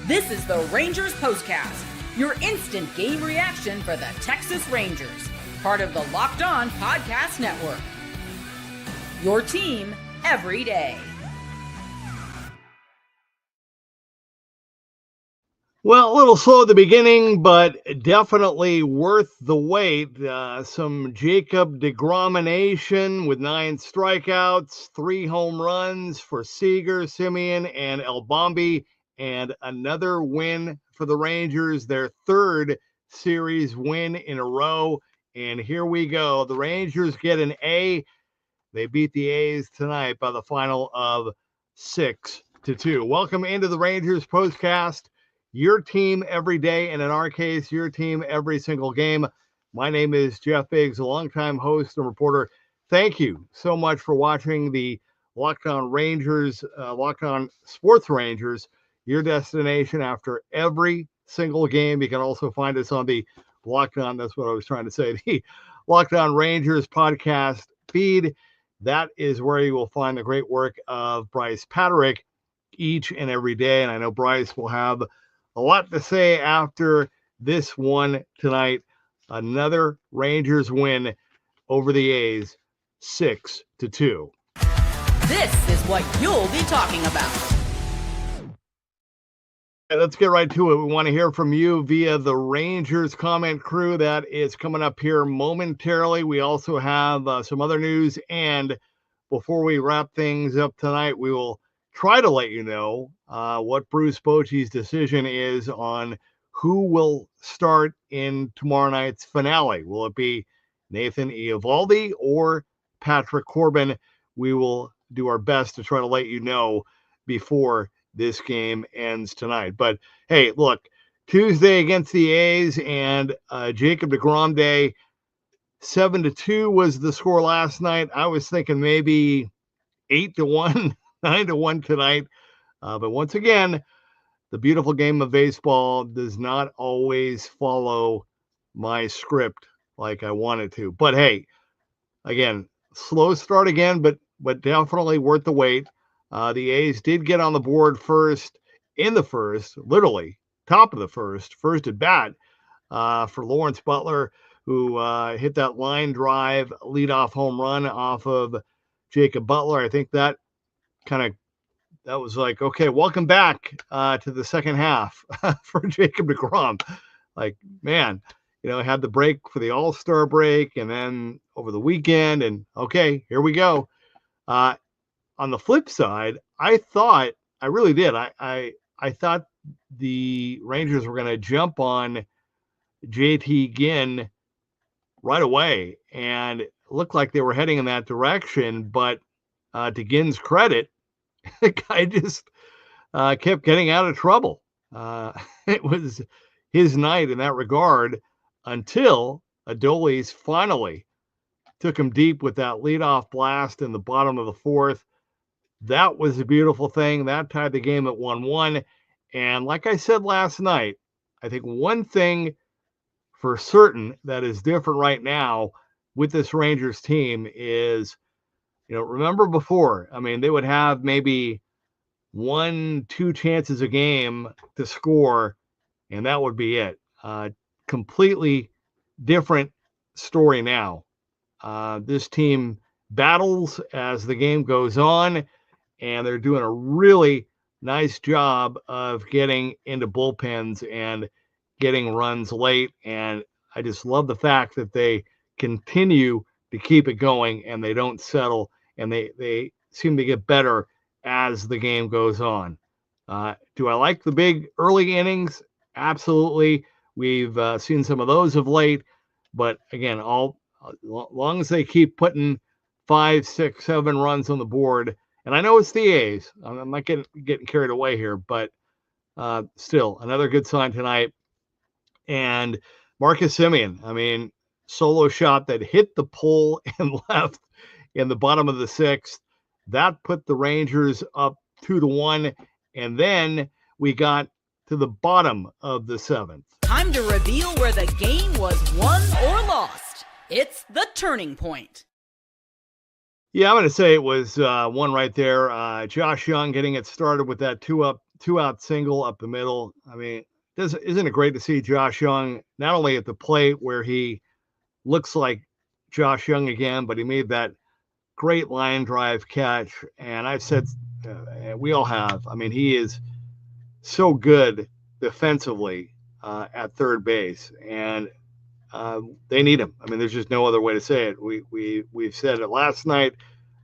This is the Rangers Postcast, your instant game reaction for the Texas Rangers, part of the Locked On Podcast Network. Your team every day. Well, a little slow at the beginning, but definitely worth the wait. Some Jacob deGromination with 9 strikeouts, 3 home runs for Seager, Semien, and Elbombi, and another win for the Rangers, their 3rd series win in a row. And here we go. The Rangers get an A. They beat the A's tonight by the final of 6-2. Welcome into the Rangers Postcast. Your team every day, and in our case, your team every single game. My name is Jeff Biggs, a longtime host and reporter. Thank you so much for watching the Locked On Rangers, Locked On Sports Rangers, your destination after every single game. You can also find us on the Locked On, that's what I was trying to say, the Locked On Rangers podcast feed. That is where you will find the great work of Bryce Patrick each and every day. And I know Bryce will have a lot to say after this one tonight. Another Rangers win over the A's, 6-2. This is what you'll be talking about. Let's get right to it. We want to hear from you via the Rangers comment crew. That is coming up here momentarily. We also have some other news. And before we wrap things up tonight, we will try to let you know what Bruce Bochy's decision is on who will start in tomorrow night's finale. Will it be Nathan Eovaldi or Patrick Corbin? We will do our best to try to let you know before this game ends tonight. But hey, look, Tuesday against the A's and Jacob deGrom Day, 7-2 was the score last night. I was thinking maybe 8-1. 9-1 tonight. But once again, the beautiful game of baseball does not always follow my script like I want it to. But hey, again, slow start again, but definitely worth the wait. The A's did get on the board first in the first, literally top of the first at bat for Lawrence Butler, who hit that line drive leadoff home run off of Jacob Butler. I think that was like, okay, welcome back to the second half for Jacob deGrom. Like, man, had the break for the All-Star break and then over the weekend, and okay, here we go. On the flip side, I thought the Rangers were going to jump on JT Ginn right away, and it looked like they were heading in that direction, but to Ginn's credit, the guy just kept getting out of trouble. It was his night in that regard until Adolis finally took him deep with that leadoff blast in the bottom of the 4th. That was a beautiful thing. That tied the game at 1-1. And like I said last night, I think one thing for certain that is different right now with this Rangers team is, remember before, they would have maybe 1-2 chances a game to score, and that would be it. Completely different story now. This team battles as the game goes on, and they're doing a really nice job of getting into bullpens and getting runs late. And I just love the fact that they continue to keep it going and they don't settle, and they seem to get better as the game goes on. Do I like the big early innings? Absolutely. We've seen some of those of late, but again, long as they keep putting 5, 6, 7 runs on the board, and I know it's the A's, I'm not getting carried away here, but still another good sign tonight. And Marcus Semien, solo shot that hit the pole and left in the bottom of the 6th. That put the Rangers up 2-1, and then we got to the bottom of the 7th. Time to reveal where the game was won or lost. It's the turning point. Yeah, I'm going to say it was one right there. Josh Young getting it started with that 2-up 2-out single up the middle. I mean, isn't it great to see Josh Young not only at the plate where he looks like Josh Young again, but he made that great line drive catch. And I've said, we all have, I mean, he is so good defensively at third base, and they need him. I mean, there's just no other way to say it. We've said it last night.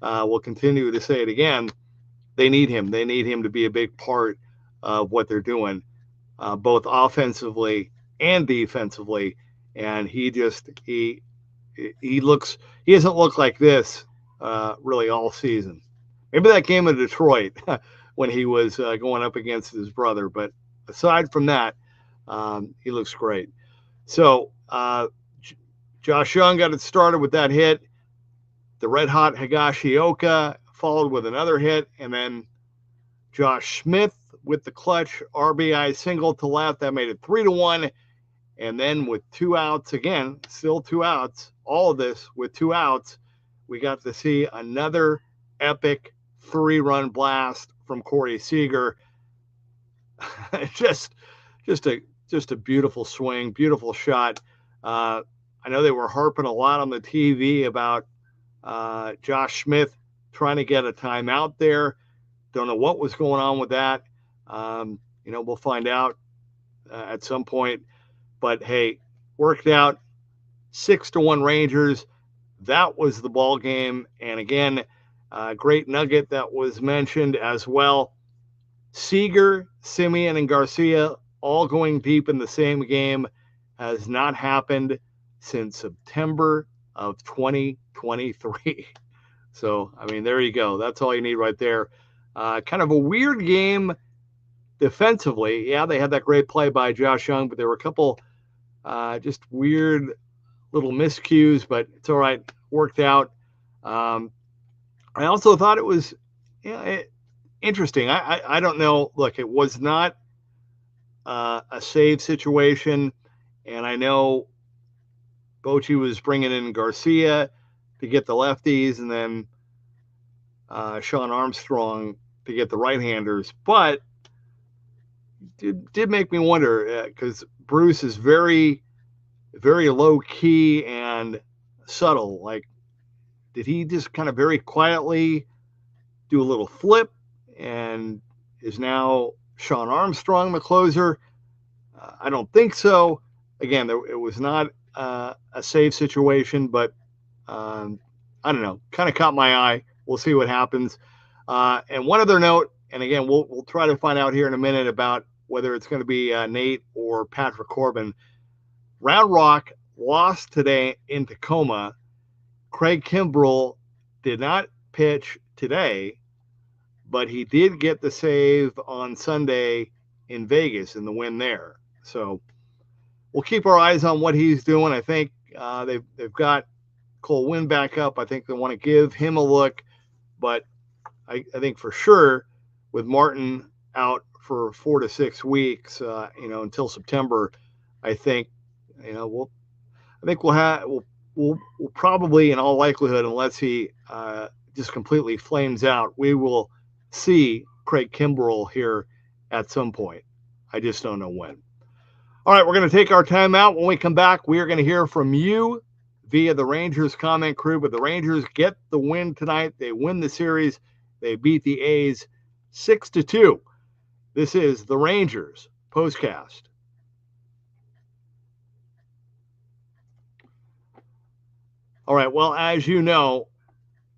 We'll continue to say it again. They need him. They need him to be a big part of what they're doing, both offensively and defensively. And he hasn't looked like this really all season. Maybe that game in Detroit when he was going up against his brother. But aside from that, he looks great. So Josh Young got it started with that hit. The red-hot Higashioka followed with another hit, and then Josh Smith with the clutch RBI single to left. That made it 3-1. And then with 2 outs, again, still 2 outs, all of this with 2 outs, we got to see another epic 3-run blast from Corey Seager. just a beautiful swing, beautiful shot. I know they were harping a lot on the TV about Josh Smith trying to get a timeout there. Don't know what was going on with that. We'll find out at some point. But hey, worked out. 6-1 Rangers. That was the ball game. And again, great nugget that was mentioned as well. Seager, Semien, and Garcia all going deep in the same game has not happened since September of 2023. So, I mean, there you go. That's all you need right there. Kind of a weird game defensively. Yeah, they had that great play by Josh Young, but there were a couple just weird little miscues, but it's all right. Worked out. I also thought it was interesting. I don't know. Look, it was not a save situation, and I know Bochy was bringing in Garcia to get the lefties, and then Sean Armstrong to get the right-handers. But it did make me wonder, because Bruce is very, very low-key and subtle. Like, did he just kind of very quietly do a little flip, and is now Sean Armstrong the closer? I don't think so. Again, it was not a save situation, but I don't know, kind of caught my eye. We'll see what happens. And one other note, and again, we'll try to find out here in a minute about whether it's going to be Nate or Patrick Corbin. Round Rock lost today in Tacoma. Craig Kimbrell did not pitch today, but he did get the save on Sunday in Vegas in the win there. So we'll keep our eyes on what he's doing. I think they've got Cole Winn back up. I think they want to give him a look, but I think for sure with Martin out for 4 to 6 weeks, until September, I think we'll probably, in all likelihood, unless he just completely flames out, we will see Craig Kimbrell here at some point. I just don't know when. All right, we're going to take our time out. When we come back, we are going to hear from you via the Rangers comment crew. But the Rangers get the win tonight. They win the series. They beat the A's 6-2. This is the Rangers Postcast. All right, well, as you know,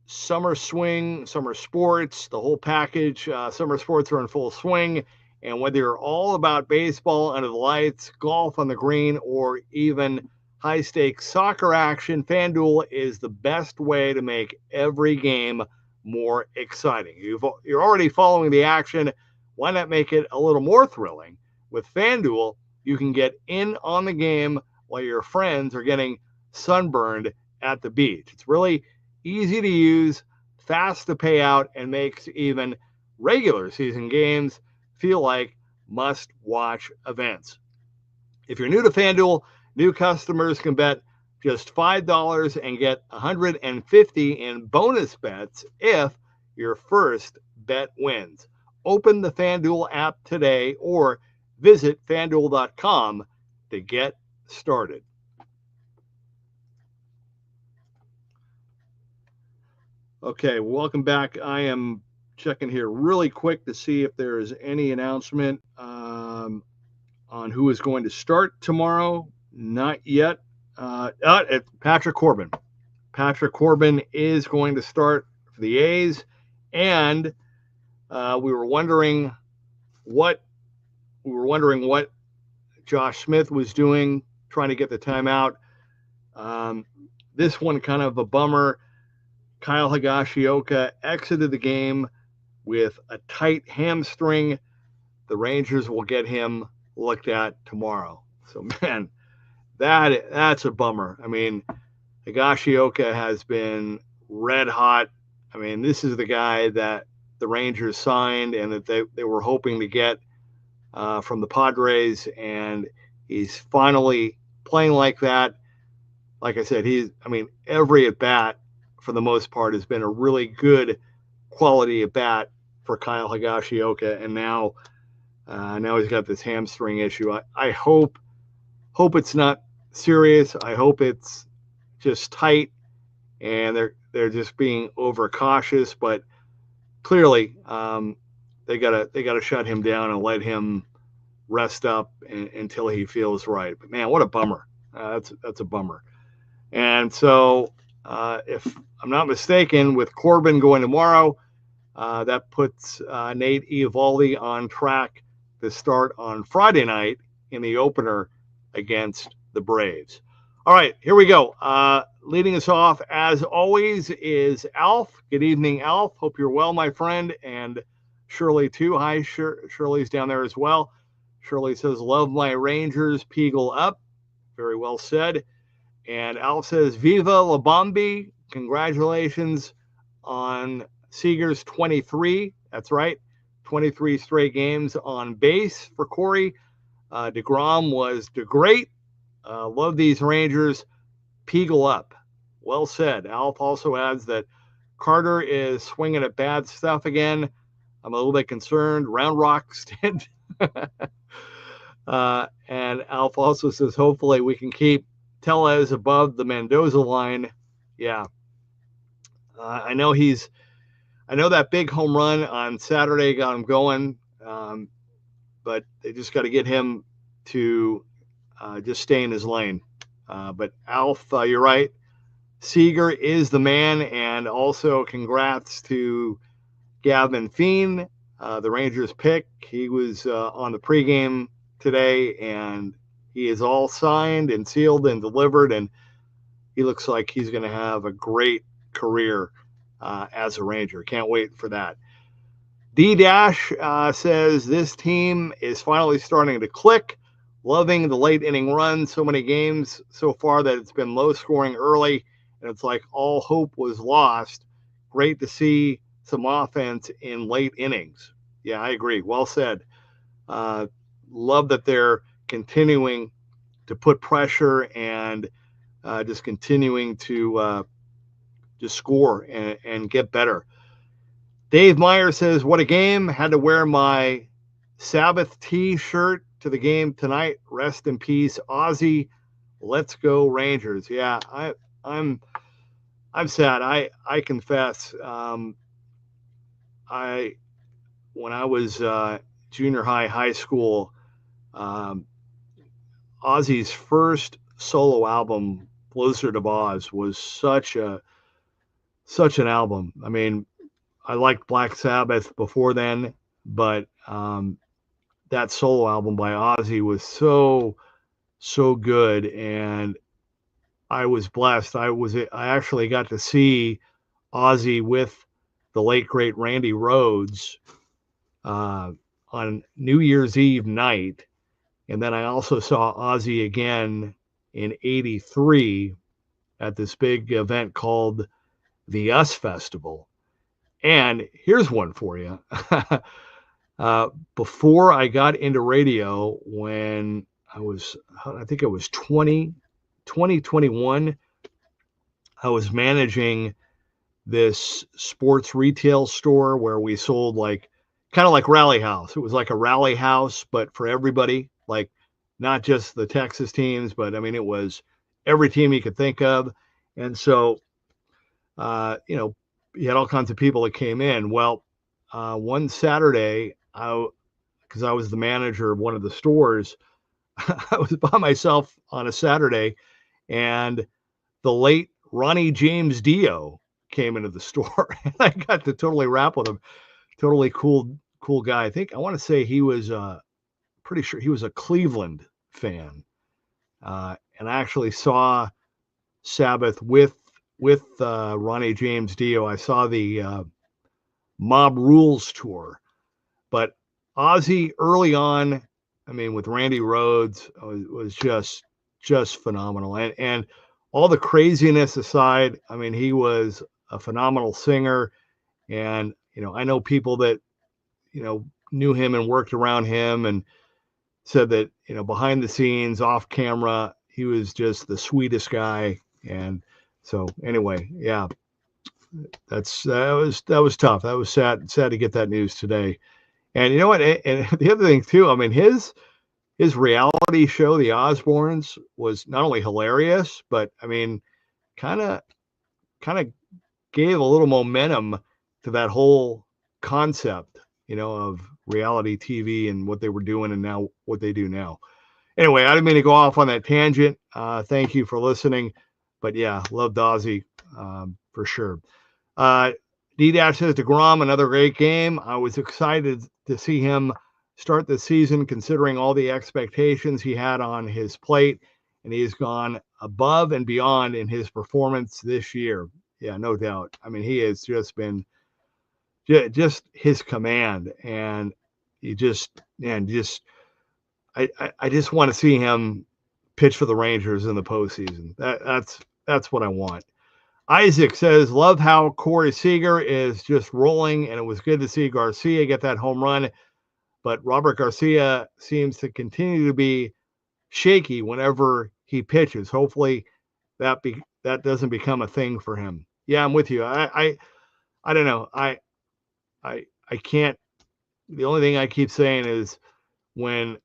summer swing, summer sports, the whole package, summer sports are in full swing. And whether you're all about baseball under the lights, golf on the green, or even high-stakes soccer action, FanDuel is the best way to make every game more exciting. You're already following the action. Why not make it a little more thrilling? With FanDuel, you can get in on the game while your friends are getting sunburned at the beach. It's really easy to use, fast to pay out, and makes even regular season games feel like must-watch events. If you're new to FanDuel, new customers can bet just $5 and get $150 in bonus bets if your first bet wins. open the FanDuel app today or visit FanDuel.com to get started. Okay, welcome back. I am checking here really quick to see if there is any announcement on who is going to start tomorrow. Not yet. It's Patrick Corbin. Patrick Corbin is going to start for the A's, and we were wondering what Josh Smith was doing, trying to get the timeout. This one kind of a bummer. Kyle Higashioka exited the game with a tight hamstring. The Rangers will get him looked at tomorrow. So, man, that's a bummer. I mean, Higashioka has been red hot. I mean, this is the guy that the Rangers signed and that they were hoping to get from the Padres, and he's finally playing like that. Like I said, every at bat for the most part has been a really good quality at bat for Kyle Higashioka, and now he's got this hamstring issue. I hope it's not serious. I hope it's just tight and they're just being overcautious, but clearly they gotta shut him down and let him rest up until he feels right. But man, what a bummer. That's a bummer. And so if I'm not mistaken, with Corbin going tomorrow, that puts Nate Eovaldi on track to start on Friday night in the opener against the Braves. All right, here we go. Leading us off, as always, is Alf. Good evening, Alf. Hope you're well, my friend, and Shirley, too. Hi, Shirley's down there as well. Shirley says, love my Rangers, Peagle up. Very well said. And Alf says, Viva La Bombi. Congratulations on Seager's 23. That's right. 23 straight games on base for Corey. deGrom was great. Love these Rangers. Peagle up. Well said. Alf also adds that Carter is swinging at bad stuff again. I'm a little bit concerned. Round rock stint. And Alf also says, hopefully we can keep Tellez above the Mendoza line. Yeah. I know that big home run on Saturday got him going. But they just got to get him to just stay in his lane. But Alf, you're right. Seager is the man. And also congrats to Gavin Feen, the Rangers pick. He was on the pregame today, and he is all signed and sealed and delivered. And he looks like he's going to have a great career as a Ranger. Can't wait for that. D-Dash says this team is finally starting to click. Loving the late inning run. So many games so far that it's been low scoring early, and it's like all hope was lost. Great to see some offense in late innings. Yeah, I agree. Well said. Love that they're continuing to put pressure and just continuing to just score and get better. Dave Meyer says, what a game. Had to wear my Sabbath T-shirt to the game tonight. Rest in peace, Ozzy. Let's go Rangers. Yeah, I'm sad. I confess. When I was junior high school, Ozzy's first solo album, Blizzard of Oz, was such an album. I mean, I liked Black Sabbath before then, but that solo album by Ozzy was so good, and I was blessed. I actually got to see Ozzy with the late great Randy Rhoads on New Year's Eve night, and then I also saw Ozzy again in '83 at this big event called the US Festival. And here's one for you. Before I got into radio, when I think it was 2021, I was managing this sports retail store where we sold like kind of like Rally House. It was like a rally house, but for everybody, like not just the Texas teams, but I mean, it was every team you could think of. And so, you had all kinds of people that came in. Well, one Saturday, because I was the manager of one of the stores, I was by myself on a Saturday, and the late Ronnie James Dio came into the store, and I got to totally rap with him. Totally cool guy. I want to say he was pretty sure he was a Cleveland fan, and I actually saw Sabbath with Ronnie James Dio. I saw the Mob Rules tour, but Ozzy early on, I mean, with Randy Rhoads, was just phenomenal. And all the craziness aside, I mean, he was a phenomenal singer. And, I know people that, knew him and worked around him and said that, behind the scenes, off camera, he was just the sweetest guy. And so anyway, yeah, that was tough. That was sad to get that news today. And you know what? And the other thing too, I mean, his reality show, The Osbournes, was not only hilarious, but I mean, kind of gave a little momentum to that whole concept, of reality TV and what they were doing and now what they do now. Anyway, I didn't mean to go off on that tangent. Thank you for listening. But yeah, loved Ozzy for sure. D-Dash says deGrom, another great game. I was excited to see him start the season considering all the expectations he had on his plate, and he's gone above and beyond in his performance this year. Yeah, no doubt. I mean, he has just been just his command, and I just want to see him pitch for the Rangers in the postseason. That's what I want. Isaac says, love how Corey Seager is just rolling, and it was good to see Garcia get that home run, but Robert Garcia seems to continue to be shaky whenever he pitches. Hopefully that doesn't become a thing for him. Yeah, I'm with you. I don't know. I can't. The only thing I keep saying is when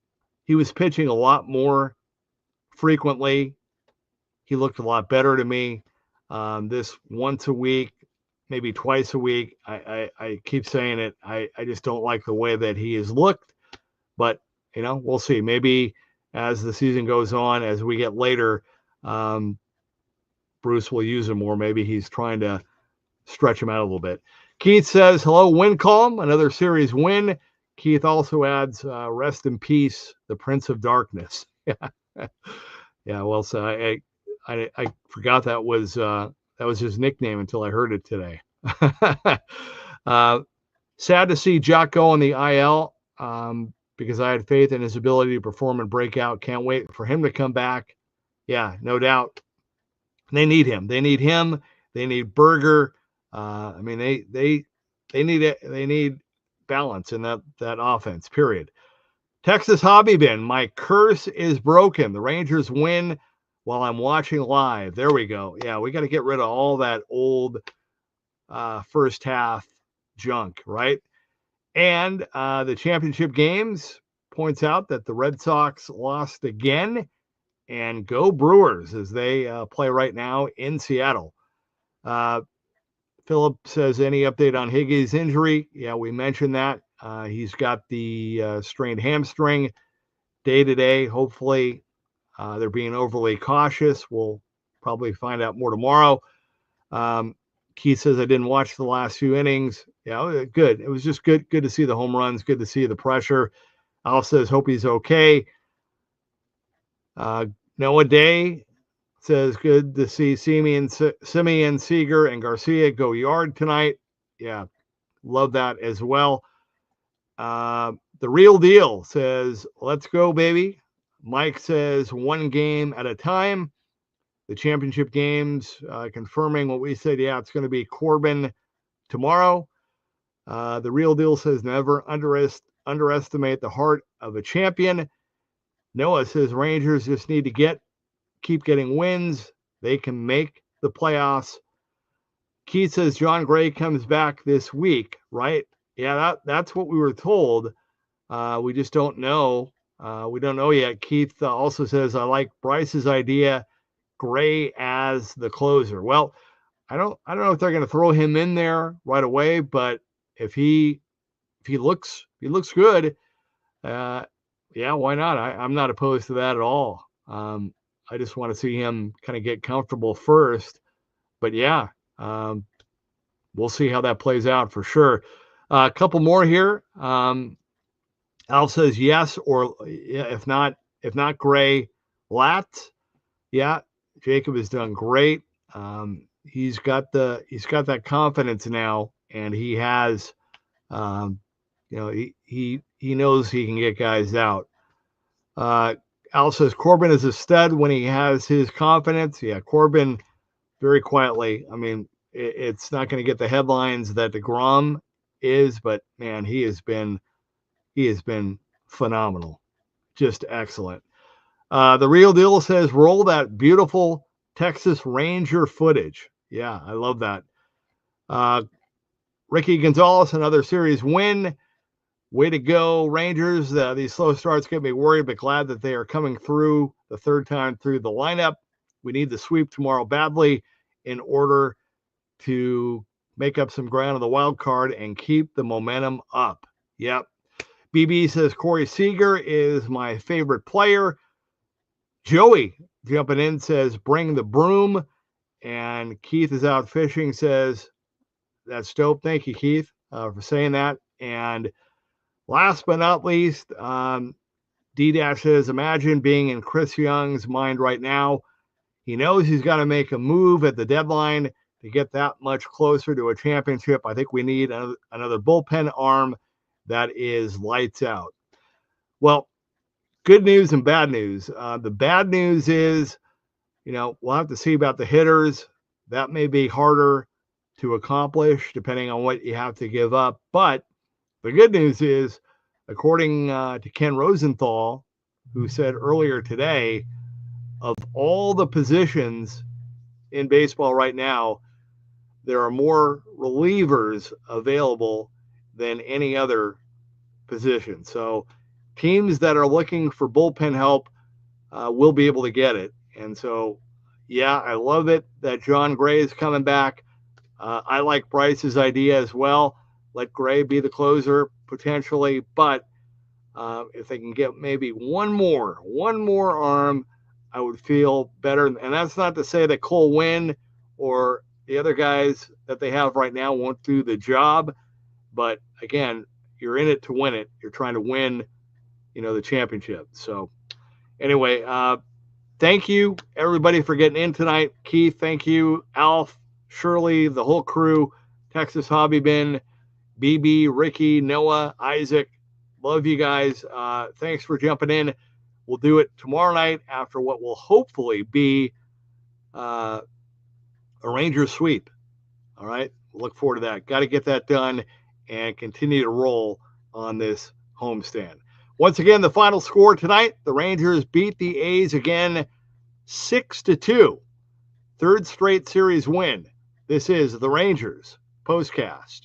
he was pitching a lot more frequently, he looked a lot better to me. This once a week, maybe twice a week, I keep saying it. I just don't like the way that he has looked, but we'll see. Maybe as the season goes on, as we get later, Bruce will use him more. Maybe he's trying to stretch him out a little bit. Keith says, hello, win column, another series win. Keith also adds, rest in peace, the Prince of Darkness. Yeah, well, so I forgot that was his nickname until I heard it today. Sad to see Jock go on the IL because I had faith in his ability to perform and break out. Can't wait for him to come back. Yeah, no doubt. They need him. They need Berger. I mean, they need balance in that offense. Period. Texas Hobby Bin. My curse is broken. The Rangers win while I'm watching live. There we go. Yeah, we got to get rid of all that old first half junk, right? And the championship games points out that the Red Sox lost again, and go Brewers as they play right now in Seattle. Philip says, any update on Higgy's injury? Yeah, we mentioned that. He's got the strained hamstring day to day. Hopefully, they're being overly cautious. We'll probably find out more tomorrow. Keith says, I didn't watch the last few innings. Yeah, good. It was just good to see the home runs. Good to see the pressure. Al says, hope he's okay. Noah Day says, good to see Semien, Seager, and Garcia go yard tonight. Yeah, love that as well. The Real Deal says, let's go, baby. Mike says, one game at a time. The championship games, confirming what we said. Yeah, it's going to be Corbin tomorrow. The Real Deal says, never underestimate the heart of a champion. Noah says, Rangers just need to keep getting wins. They can make the playoffs. Keith says, John Gray comes back this week, right? Yeah, that's what we were told. We just don't know. We don't know yet. Keith also says, I like Bryce's idea, Gray as the closer. Well, I don't know if they're going to throw him in there right away, but if he looks good, yeah, why not? I'm not opposed to that at all. I just want to see him kind of get comfortable first. But yeah, we'll see how that plays out for sure. A couple more here. Al says yes, or yeah, if not Gray, Latz. Yeah, Jacob has done great. He's got that confidence now, and he has, he knows he can get guys out. Al says Corbin is a stud when he has his confidence. Yeah, Corbin very quietly. I mean, it's not going to get the headlines that deGrom is, but man, he has been phenomenal, just excellent. The Real Deal says roll that beautiful Texas Ranger footage. Yeah, I love that. Ricky Gonzalez, another series win. Way to go, Rangers. These slow starts get me worried, but glad that they are coming through the third time through the lineup. We need the sweep tomorrow badly in order to make up some ground on the wild card and keep the momentum up. Yep. BB says Corey Seager is my favorite player. Joey jumping in says bring the broom. And Keith is out fishing, says that's dope. Thank you, Keith, for saying that. And last but not least, D-Dash says, imagine being in Chris Young's mind right now. He knows he's got to make a move at the deadline to get that much closer to a championship. I think we need another bullpen arm that is lights out. Well, good news and bad news. The bad news is, we'll have to see about the hitters. That may be harder to accomplish depending on what you have to give up. But the good news is, according to Ken Rosenthal, who said earlier today, of all the positions in baseball right now, there are more relievers available than any other position. So teams that are looking for bullpen help will be able to get it. And so, yeah, I love it that John Gray is coming back. I like Bryce's idea as well. Let Gray be the closer potentially, but if they can get maybe one more arm, I would feel better. And that's not to say that Cole Winn or the other guys that they have right now won't do the job. But again, you're in it to win it. You're trying to win, the championship. So anyway, thank you everybody for getting in tonight. Keith, thank you. Alf, Shirley, the whole crew, Texas Hobby Bin, BB, Ricky, Noah, Isaac. Love you guys. Thanks for jumping in. We'll do it tomorrow night after what will hopefully be a Rangers sweep. All right. Look forward to that. Got to get that done and continue to roll on this homestand. Once again, the final score tonight, the Rangers beat the A's again 6-2. Third straight series win. This is the Rangers Postcast.